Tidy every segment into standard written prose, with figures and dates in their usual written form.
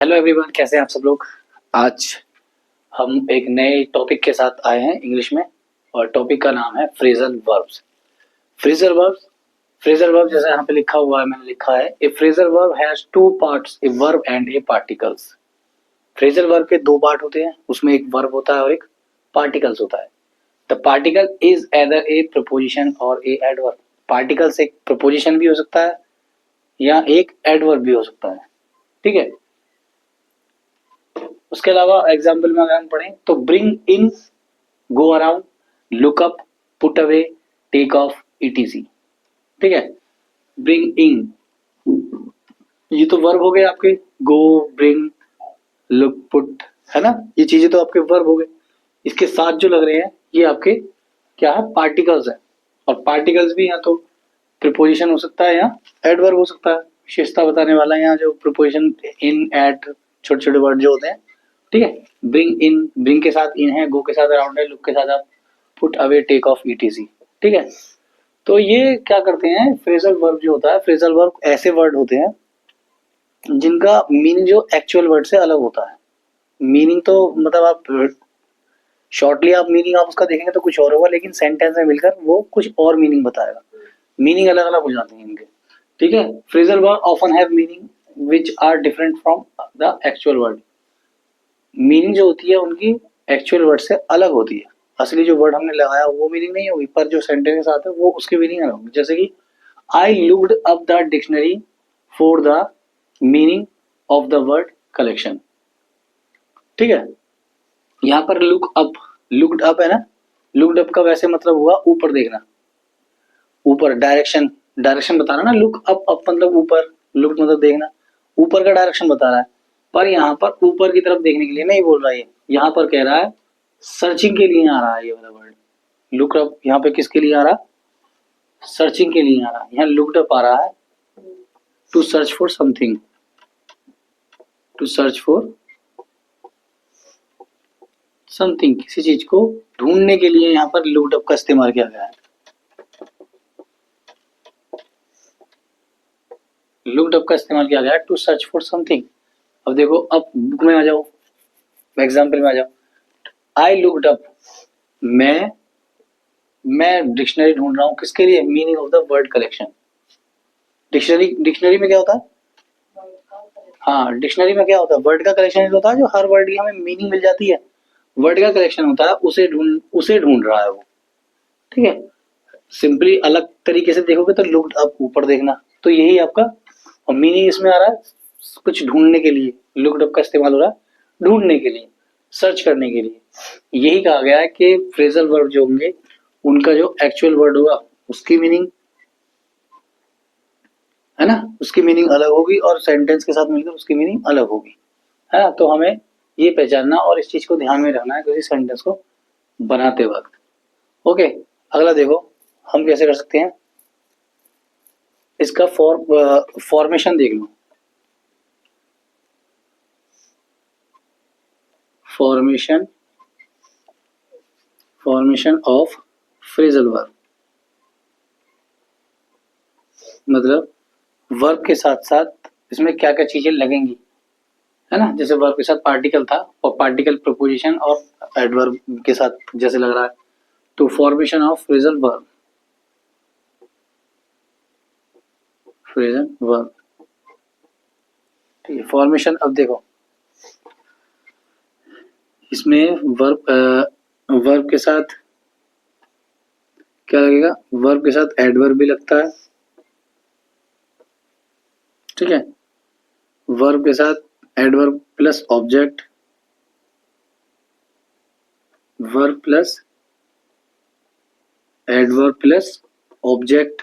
Hello everyone, कैसे हैं आप सब लोग। आज हम एक नए टॉपिक के साथ आए हैं इंग्लिश में। और टॉपिक का नाम है phrasal verbs. Phrasal verbs, phrasal verb जैसा यहाँ पे लिखा हुआ है, मैंने लिखा है a phrasal verb has two parts, a verb and a particles. Phrasal verb के दो पार्ट होते हैं, उसमें एक वर्ब होता है और एक पार्टिकल्स होता है। The particle is either A preposition और ए एडवर्ब। पार्टिकल्स एक प्रपोजिशन भी हो सकता है या एक एडवर्ब भी हो सकता है। ठीक है। उसके अलावा एग्जाम्पल में अगर हम पढ़ें तो bring in, go around, look up, put away, take off, ETC. ठीक है। ब्रिंग इन, ये तो वर्ब हो गए आपके। गो, ब्रिंग, लुक, पुट, है ना, ये चीजें तो आपके वर्ब हो गए। इसके साथ जो लग रहे हैं ये आपके क्या है, पार्टिकल्स है। और पार्टिकल्स भी यहाँ तो प्रिपोजिशन हो सकता है या एडवर्ब हो सकता है। विशेषता बताने वाला है यहाँ जो प्रिपोजिशन, इन, एट, छोटे छोटे वर्ड जो होते हैं। ठीक है। ब्रिंग इन, ब्रिंग के साथ इन है, गो के साथ अराउंड है, लुक के साथ आप, put away, take off, ETC. ठीक है। तो ये क्या करते हैं, फ्रेजल वर्ब जो होता है, फ्रेजल वर्ब ऐसे वर्ड होते हैं जिनका मीनिंग जो एक्चुअल वर्ड से अलग होता है। मीनिंग तो मतलब आप शॉर्टली आप मीनिंग आप उसका देखेंगे तो कुछ और होगा, लेकिन सेंटेंस में मिलकर वो कुछ और मीनिंग बताएगा। मीनिंग अलग अलग हो जाते हैं इनके। ठीक है। Phrasal word often have meaning which are different from the actual word. Meaning जो होती है उनकी एक्चुअल वर्ड से अलग होती है। असली जो वर्ड हमने लगाया वो मीनिंग नहीं होगी, पर जो सेंटेंस आता है वो उसकी मीनिंग अलग होगी। जैसे कि I looked up the dictionary for the meaning of the word collection. ठीक है। यहाँ पर लुक अप, लुक्ड अप है ना, लुक्ड अप का वैसे मतलब हुआ ऊपर देखना, ऊपर डायरेक्शन, डायरेक्शन बता रहा है ना। लुक अप, अप मतलब ऊपर, लुक मतलब देखना, ऊपर का डायरेक्शन बता रहा है। पर यहाँ पर ऊपर की तरफ देखने के लिए नहीं बोल रहा है, यहाँ पर कह रहा है सर्चिंग के लिए आ रहा है ये वाला वर्ड। लुक अप यहाँ पे किसके लिए आ रहा है, सर्चिंग के लिए आ रहा है। यहाँ लुक्ड अप आ रहा है to search for something, to search for something, किसी चीज को ढूंढने के लिए यहाँ पर लुक्ड अप का इस्तेमाल किया गया है। लुक्ड अप का इस्तेमाल किया गया है टू सर्च फॉर समथिंग। अब देखो, अब बुक में आ जाओ, एग्जाम्पल में आ जाओ। आई लुक्ड अप, मैं डिक्शनरी ढूंढ रहा हूँ किसके लिए, meaning of the word collection. Dictionary, dictionary में क्या होता है, हाँ डिक्शनरी में क्या होता है, वर्ड का कलेक्शन होता है, जो हर वर्ड की हमें मीनिंग मिल जाती है। वर्ड का कलेक्शन होता है, उसे ढूंढ रहा है वो। ठीक है। सिंपली अलग तरीके से देखोगे तो लुक्ड अप ऊपर देखना, तो यही आपका, और मीनिंग इसमें आ रहा है कुछ ढूंढने के लिए। लुक्ड अप का इस्तेमाल हो रहा है ढूंढने के लिए, सर्च करने के लिए। यही कहा गया है कि फ्रेजल वर्ब जो होंगे उनका जो एक्चुअल वर्ड होगा उसकी मीनिंग, है ना, उसकी मीनिंग अलग होगी और सेंटेंस के साथ मिलकर उसकी मीनिंग अलग होगी। है ना। तो हमें ये पहचानना और इस चीज को ध्यान में रखना है किसी सेंटेंस को बनाते वक्त। ओके। अगला देखो हम कैसे कर सकते हैं इसका फॉर्मेशन देख लो। Formation, formation of phrasal verb, मतलब वर्ब के साथ साथ इसमें क्या क्या चीजें लगेंगी, है ना। जैसे वर्ब के साथ पार्टिकल था और पार्टिकल प्रपोजिशन और एडवर्ब के साथ जैसे लग रहा है, तो formation of phrasal verb, phrasal verb. ठीक है। फॉर्मेशन, अब देखो इसमें वर्ब के साथ क्या लगेगा, वर्ब के साथ एडवर्ब भी लगता है। ठीक है। वर्ब के साथ adverb plus object, verb plus adverb plus object.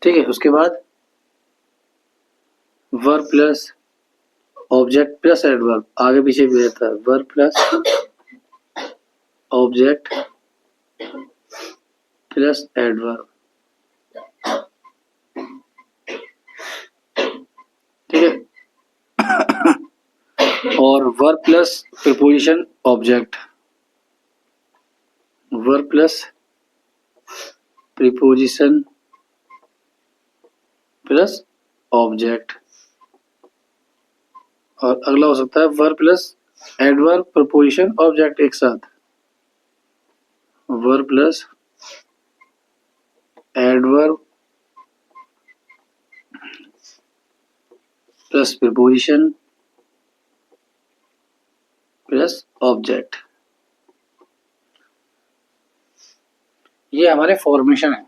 ठीक है। उसके बाद verb plus object plus adverb, आगे पीछे भी रहता है, verb plus object plus adverb. ठीक है। और verb plus preposition object, verb plus preposition plus object. और अगला हो सकता है verb plus adverb preposition object एक साथ, verb plus adverb plus preposition plus object, ये हमारे फॉर्मेशन है,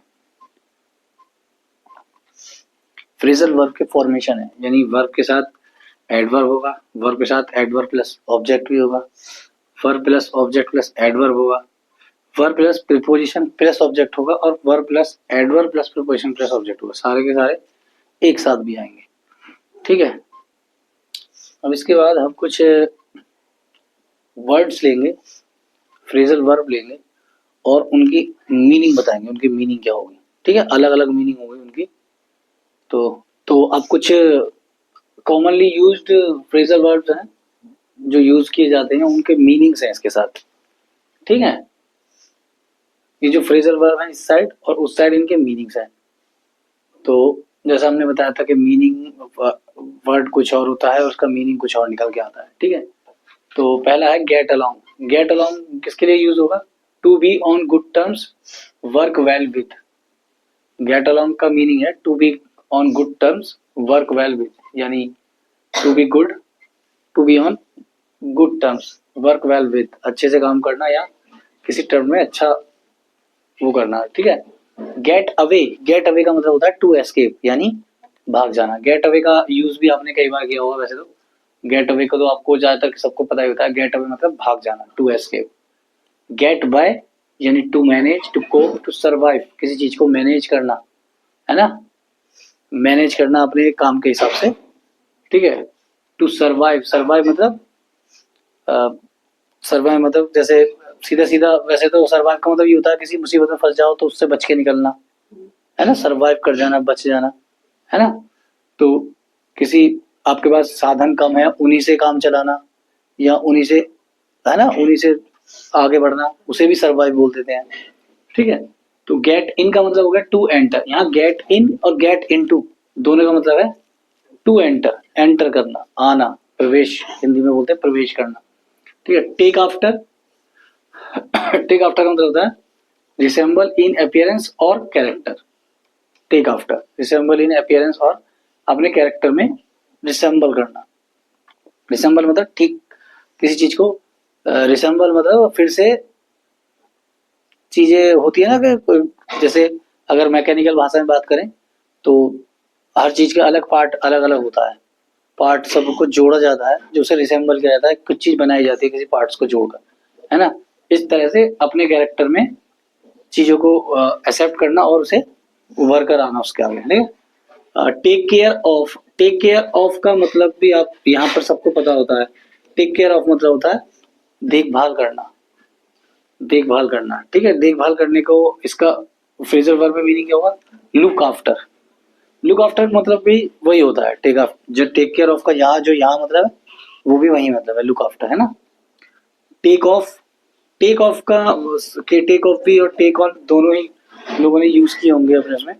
फ्रेजल वर्ब के फॉर्मेशन है। यानी वर्ब के साथ एडवर्ब होगा, वर्ब के साथ एडवर्ब प्लस ऑब्जेक्ट भी होगा, verb plus object plus adverb होगा, verb plus preposition plus object होगा और verb plus adverb plus preposition plus object होगा। सारे के सारे एक साथ भी आएंगे। ठीक है, अब इसके बाद हम कुछ वर्ड्स लेंगे, फ्रेजल वर्ब लेंगे और उनकी मीनिंग बताएंगे, उनकी मीनिंग क्या होगी। ठीक है, अलग अलग मीनिंग होगी उनकी। तो अब कुछ कॉमनली यूज्ड फ्रेजल वर्ब्स हैं जो यूज किए जाते हैं, उनके मीनिंग्स हैं इसके साथ। ठीक है, ये जो फ्रेजल वर्ब है इस साइड और उस साइड इनके मीनिंग्स हैं। तो जैसा हमने बताया था कि मीनिंग वर्ड कुछ और होता है और उसका मीनिंग कुछ और निकल के आता है। ठीक है, तो पहला है गेट अलोंग। गेट अलोंग किसके लिए यूज होगा? To be on good terms, work well with. Get along का मीनिंग है to be on good terms, work well with, यानी to be good, to be on good terms, work well with, अच्छे से काम करना या किसी टर्म में अच्छा वो करना। ठीक है, गेट अवे, गेट अवे का मतलब होता है टू एस्केप, यानी भाग जाना। गेट अवे का यूज भी आपने कई बार किया होगा वैसे तो। गेट अवे का तो आपको ज्यादातर सबको पता ही होता है। गेट अवे मतलब भाग जाना, टू एस्केप। गेट बाय यानी to manage, to cope, to survive, किसी चीज को मैनेज करना, है ना, मैनेज करना अपने काम के हिसाब से। ठीक है, टू सर्वाइव, सर्वाइव मतलब सर्वाइव मतलब जैसे सीधा सीधा वैसे तो सर्वाइव का मतलब ये होता है किसी मुसीबत में फंस जाओ तो उससे बच के निकलना, है ना, सर्वाइव कर जाना, बच जाना, है ना। तो किसी आपके पास साधन कम है, उन्हीं से काम चलाना या उन्हीं से, है ना, उन्हीं से आगे बढ़ना, उसे भी सर्वाइव बोल देते हैं। ठीक है, तो गेट इन का मतलब हो गया टू एंटर। यहाँ गेट इन और गेट इनटू दोनों का मतलब है टू एंटर, एंटर करना, आना, प्रवेश, हिंदी में बोलते हैं प्रवेश करना। ठीक है, टेक आफ्टर, टेक आफ्टर का मतलब होता है रिसेंबल इन अपीयरेंस और character. Take after, resemble in appearance और अपने कैरेक्टर में रिसेंबल करना। रिसेंबल मतलब ठीक किसी चीज को, रिसेंबल मतलब फिर से चीजें होती है ना कि जैसे अगर मैकेनिकल भाषा में बात करें तो हर चीज का अलग पार्ट अलग अलग होता है, पार्ट सबको जोड़ा जाता है जो उसे रिसेंबल किया जाता है, कुछ चीज बनाई जाती है किसी पार्ट्स को जोड़कर, है ना। इस तरह से अपने कैरेक्टर में चीजों को एक्सेप्ट करना और उसे वर्क कराना उसके आगे। ठीक है, take care of, take care of का मतलब भी आप यहाँ पर सबको पता होता है। टेक केयर ऑफ मतलब होता है देखभाल करना, देखभाल करना। ठीक है, देखभाल करने को इसका फ्रेजल वर्ब में मीनिंग क्या होगा? Look after. लुक आफ्टर मतलब भी वही होता है टेक ऑफ, जो टेक केयर ऑफ का यहाँ जो यहाँ मतलब है वो भी वही मतलब है, लुक आफ्टर, है ना। टेक ऑफ, टेक ऑफ का के टेक ऑफ भी और टेक ऑन दोनों ही लोगों ने यूज किए होंगे अपने उसमें।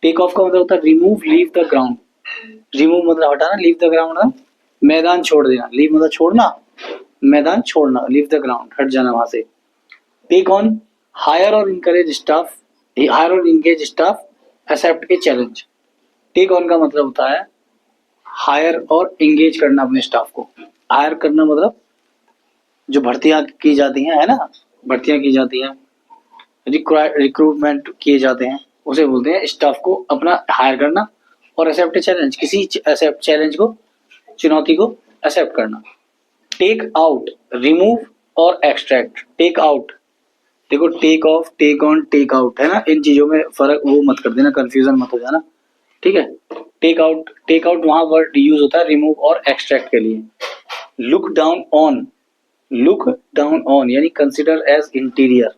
टेक ऑफ का मतलब होता है remove, leave the ground. Remove मतलब हटाना, लीव द ग्राउंड मतलब मैदान छोड़ देना, लीव मतलब छोड़ना, मैदान छोड़ना, लीव द ग्राउंड हट जाना वहां से। टेक ऑन, हायर और इनकरेज स्टाफ, हायर और engage staff, accept a challenge. Take on का मतलब होता है हायर और इंगेज करना अपने स्टाफ को। हायर करना मतलब जो भर्तियां की जाती हैं, है ना, भर्तियां की जाती हैं, रिक्रूटमेंट किए जाते हैं, उसे बोलते हैं स्टाफ को अपना हायर करना। और एक्सेप्ट चैलेंज, किसी एक्सेप्ट चैलेंज को, चुनौती को एक्सेप्ट करना। टेक आउट, रिमूव और एक्सट्रैक्ट। टेक आउट, देखो take off, take on, take out, है ना, इन चीजों में फर्क वो मत कर देना, कंफ्यूजन मत हो जाना। ठीक है, टेक आउट वहां वर्ड यूज होता है रिमूव और एक्सट्रैक्ट के लिए। Look down on, look down on यानी कंसिडर एज इंटीरियर।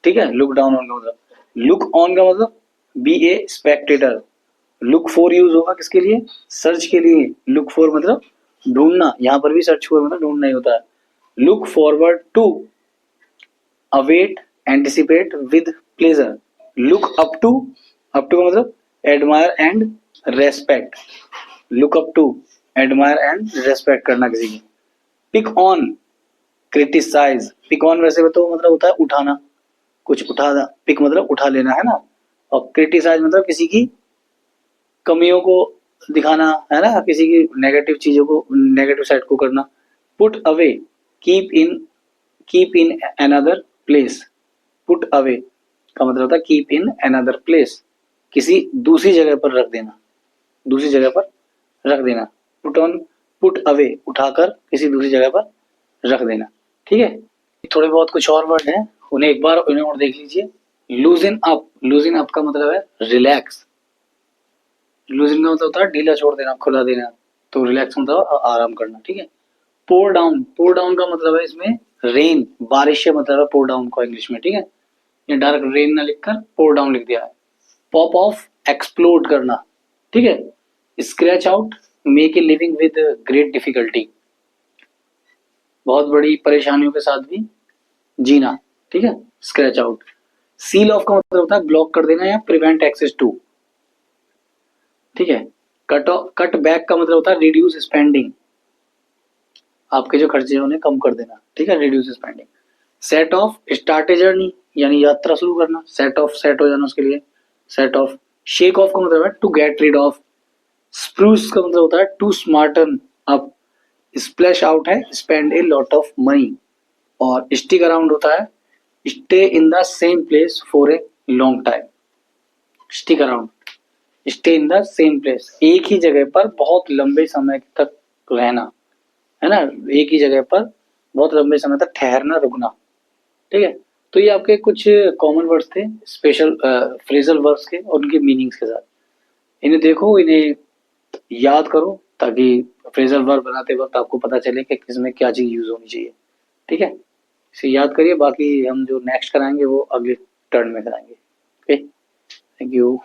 ठीक है, लुक डाउन ऑन का मतलब, लुक ऑन का मतलब be a spectator. Look for use होगा किसके लिए? सर्च के लिए। लुक फॉर मतलब ढूंढना, यहाँ पर भी सर्च फॉर मतलब ढूंढना ही होता है। Look forward to, await, anticipate with pleasure. Look up to का मतलब admire and respect. Look up to admire and respect करना किसी की। Pick on, criticise, pick on वैसे तो मतलब होता है उठाना, कुछ उठा, पिक मतलब उठा लेना है ना, और क्रिटिसाइज मतलब किसी की कमियों को दिखाना है ना, किसी की नेगेटिव चीजों को, नेगेटिव साइड को करना। Put away, keep in another place, put away का मतलब होता है कीप इन अनदर प्लेस, किसी दूसरी जगह पर रख देना, दूसरी जगह पर रख देना। पुट ऑन, पुट अवे उठाकर किसी दूसरी जगह पर रख देना। ठीक है, थोड़े बहुत कुछ और वर्ड हैं, उन्हें एक बार उन्हें और देख लीजिए। लूजन अप, लूजन अप का मतलब है रिलैक्स, लूजन का मतलब होता है ढीला छोड़ देना, खुला देना, तो रिलैक्स मतलब आराम करना। ठीक है, पोर डाउन, पोर डाउन का मतलब है इसमें रेन, बारिश से मतलब है पोर डाउन को इंग्लिश में। ठीक है, ये डायरेक्ट रेन ना लिखकर पोर डाउन लिख दिया है। पॉप ऑफ, एक्सप्लोड करना। ठीक है, scratch out, make a living with great difficulty, बहुत बड़ी परेशानियों के साथ भी जीना। ठीक है, स्क्रैच आउट। सील ऑफ का मतलब होता है ब्लॉक कर देना या प्रिवेंट एक्सेस टू। ठीक है, कट बैक का मतलब होता है रिड्यूस स्पेंडिंग, आपके जो खर्चे हैं उन्हें कम कर देना। ठीक है, reduce spending. Set of, start a journey यानी यात्रा शुरू करना, सेट ऑफ सेट हो जाना उसके लिए, सेट ऑफ। शेक ऑफ का मतलब है to get rid off. Spruce का मतलब होता है to smarten up. Splash out है spend a lot of money. और स्टिक अराउंड होता है stay in the same place for a long time. Stick around, stay in the same place, एक ही जगह पर बहुत लंबे समय तक रहना, है ना, एक ही जगह पर बहुत लंबे समय तक ठहरना, रुकना। ठीक है, तो ये आपके कुछ कॉमन वर्ड्स थे, स्पेशल फ्रेजल वर्ड्स के और उनके मीनिंग्स के साथ। इन्हें देखो, इन्हें याद करो, ताकि फ्रेजल वर्ब बनाते वक्त आपको पता चले कि किसमें क्या चीज यूज होनी चाहिए। ठीक है, इसे याद करिए, बाकी हम जो नेक्स्ट कराएंगे वो अगले टर्न में कराएंगे। Okay, thank you.